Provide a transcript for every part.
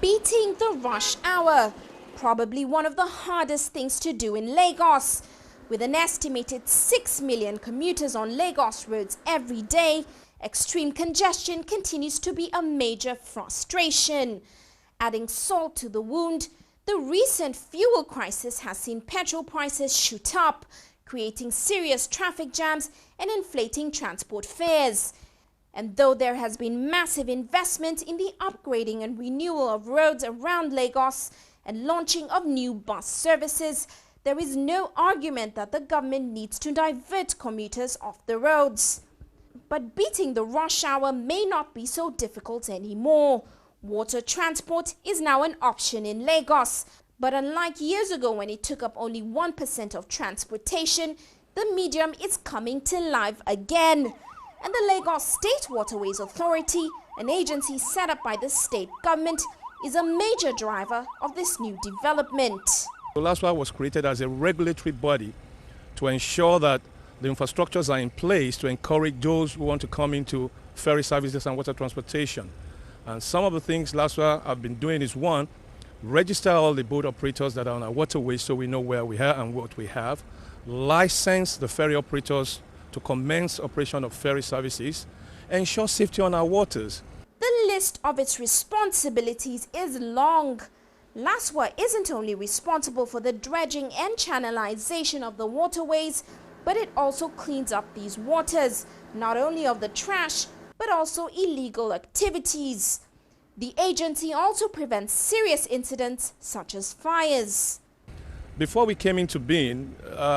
Beating the rush hour, probably one of the hardest things to do in Lagos. With an estimated 6 million commuters on Lagos roads every day, extreme congestion continues to be a major frustration. Adding salt to the wound, the recent fuel crisis has seen petrol prices shoot up, creating serious traffic jams and inflating transport fares. And though there has been massive investment in the upgrading and renewal of roads around Lagos and launching of new bus services, there is no argument that the government needs to divert commuters off the roads. But beating the rush hour may not be so difficult anymore. Water transport is now an option in Lagos. But unlike years ago when it took up only 1% of transportation, the medium is coming to life again. And the Lagos State Waterways Authority, an agency set up by the state government, is a major driver of this new development. LASWA was created as a regulatory body to ensure that the infrastructures are in place to encourage those who want to come into ferry services and water transportation. And some of the things LASWA have been doing is, one, register all the boat operators that are on our waterways so we know where we are and what we have, license the ferry operators to commence operation of ferry services, ensure safety on our waters. The list of its responsibilities is long. LASWA isn't only responsible for the dredging and channelization of the waterways, but it also cleans up these waters, not only of the trash, but also illegal activities. The agency also prevents serious incidents such as fires. Before we came into being,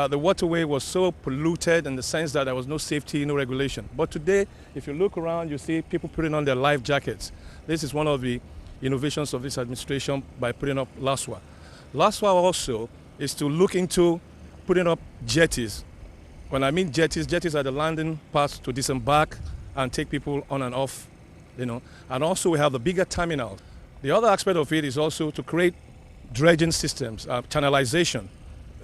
the waterway was so polluted in the sense that there was no safety, no regulation. But today, if you look around, you see people putting on their life jackets. This is one of the innovations of this administration by putting up LASWA. LASWA also is to look into putting up jetties. When I mean jetties, jetties are the landing pads to disembark and take people on and off, And also we have the bigger terminal. The other aspect of it is also to create dredging systems, channelization.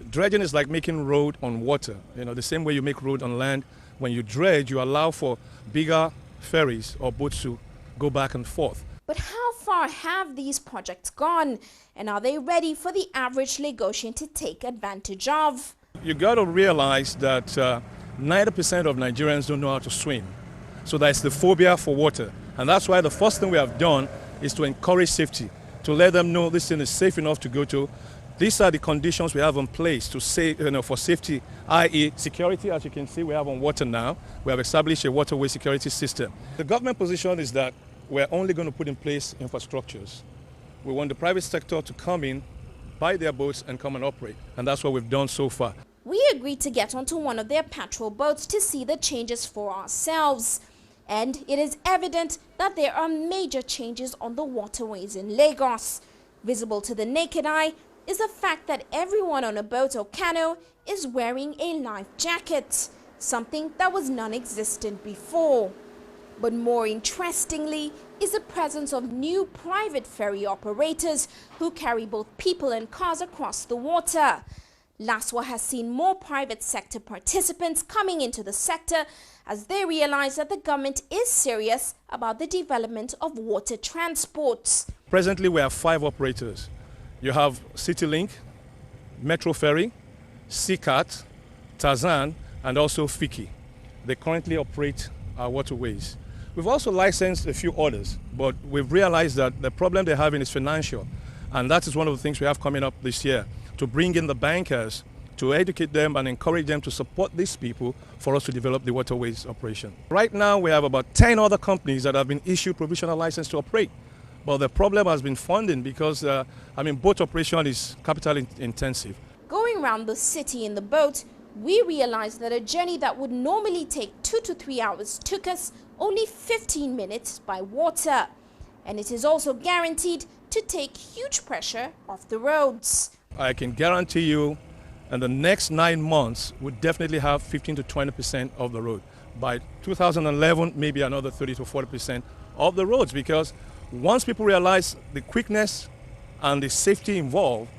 Dredging is like making road on water. The same way you make road on land. When you dredge, you allow for bigger ferries or boats to go back and forth. But how far have these projects gone? And are they ready for the average Lagosian to take advantage of? You got to realize that 90% of Nigerians don't know how to swim. So that's the phobia for water. And that's why the first thing we have done is to encourage safety, to let them know this thing is safe enough to go to. These are the conditions we have in place to say, for safety, i.e. security. As you can see, we have on water now. We have established a waterway security system. The government position is that we're only going to put in place infrastructures. We want the private sector to come in, buy their boats and come and operate. And that's what we've done so far. We agreed to get onto one of their patrol boats to see the changes for ourselves. And it is evident that there are major changes on the waterways in Lagos. Visible to the naked eye is the fact that everyone on a boat or canoe is wearing a life jacket, something that was non-existent before. But more interestingly is the presence of new private ferry operators who carry both people and cars across the water. LASWA has seen more private sector participants coming into the sector as they realize that the government is serious about the development of water transport. Presently, we have 5 operators. You have CityLink, Metro Ferry, Seacat, Tarzan, and also Fiki. They currently operate our waterways. We've also licensed a few others, but we've realized that the problem they're having is financial. And that is one of the things we have coming up this year, to bring in the bankers, to educate them and encourage them to support these people for us to develop the waterways operation. Right now, we have about 10 other companies that have been issued provisional license to operate. But the problem has been funding because, boat operation is capital intensive. Going around the city in the boat, we realized that a journey that would normally take 2 to 3 hours took us only 15 minutes by water. And it is also guaranteed to take huge pressure off the roads. I can guarantee you in the next 9 months, we'll definitely have 15 to 20% of the road. By 2011, maybe another 30 to 40% of the roads, because once people realize the quickness and the safety involved,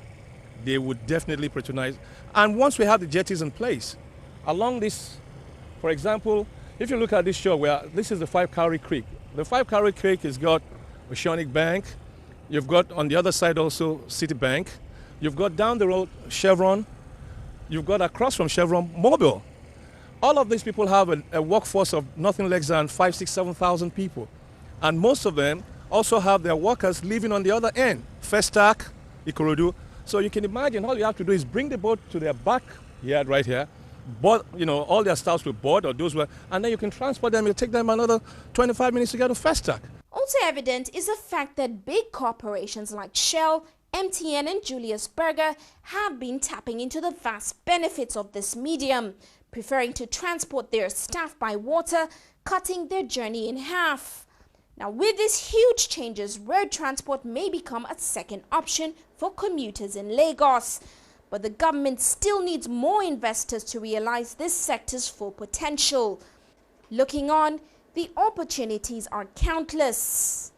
they would definitely patronize. And once we have the jetties in place, along this, for example, if you look at this shore, this is the 5 Cowrie Creek. The 5 Cowrie Creek has got Oceanic Bank, You've got on the other side also Citibank. You've got down the road Chevron. You've got across from Chevron Mobil. All of these people have a workforce of nothing less than 5,000, 6,000, 7,000 people. And most of them also have their workers living on the other end, Festac, Ikorodu. So you can imagine all you have to do is bring the boat to their backyard right here, board, all their staffs will board or those were, and then you can transport them. It'll take them another 25 minutes to get to Festac. Also evident is the fact that big corporations like Shell, MTN and Julius Berger have been tapping into the vast benefits of this medium, preferring to transport their staff by water, cutting their journey in half. Now, with these huge changes, road transport may become a second option for commuters in Lagos. But the government still needs more investors to realize this sector's full potential. Looking on, the opportunities are countless.